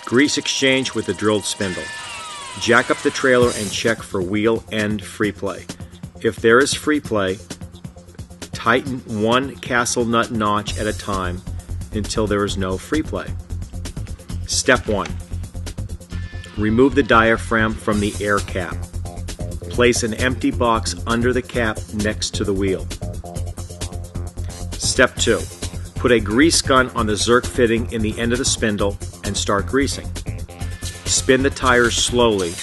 Grease exchange with the drilled spindle. Jack up the trailer and check for wheel end free play. If there is free play, tighten one castle nut notch at a time until there is no free play. Step 1. Remove the diaphragm from the air cap. Place an empty box under the cap next to the wheel. Step 2. Put a grease gun on the Zerk fitting in the end of the spindle and start greasing. Spin the tires slowly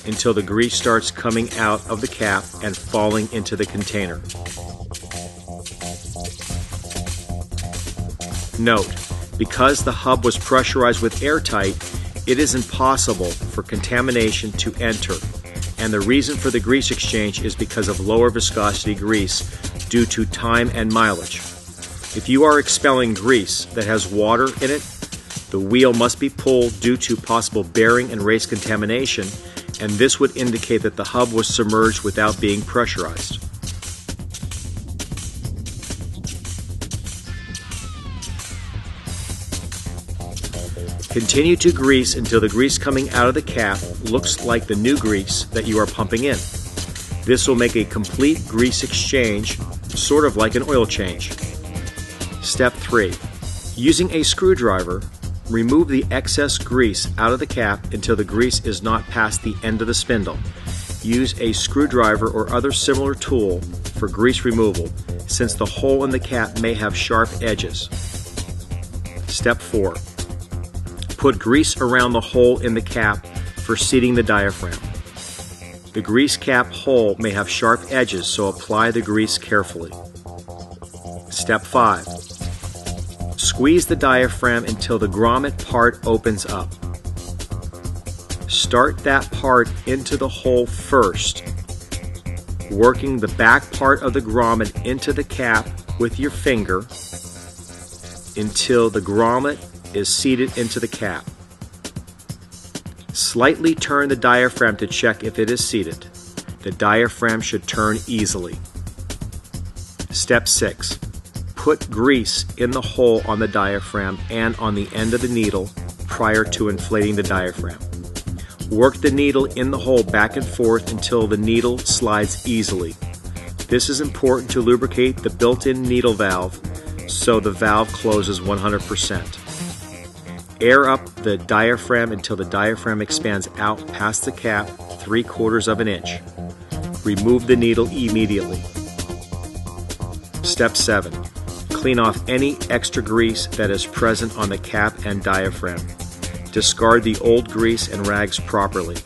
until the grease starts coming out of the cap and falling into the container. Note, because the hub was pressurized with airtight, it is impossible for contamination to enter, and the reason for the grease exchange is because of lower viscosity grease due to time and mileage. If you are expelling grease that has water in it, the wheel must be pulled due to possible bearing and race contamination, and this would indicate that the hub was submerged without being pressurized. Continue to grease until the grease coming out of the cap looks like the new grease that you are pumping in. This will make a complete grease exchange, sort of like an oil change. Step 3. Using a screwdriver, remove the excess grease out of the cap until the grease is not past the end of the spindle. Use a screwdriver or other similar tool for grease removal, since the hole in the cap may have sharp edges. Step 4. Put grease around the hole in the cap for seating the diaphragm. The grease cap hole may have sharp edges, so apply the grease carefully. Step 5. Squeeze the diaphragm until the grommet part opens up. Start that part into the hole first, working the back part of the grommet into the cap with your finger until the grommet is seated into the cap. Slightly turn the diaphragm to check if it is seated. The diaphragm should turn easily. Step 6. Put grease in the hole on the diaphragm and on the end of the needle prior to inflating the diaphragm. Work the needle in the hole back and forth until the needle slides easily. This is important to lubricate the built-in needle valve so the valve closes 100%. Air up the diaphragm until the diaphragm expands out past the cap 3/4 of an inch. Remove the needle immediately. Step 7. Clean off any extra grease that is present on the cap and diaphragm. Discard the old grease and rags properly.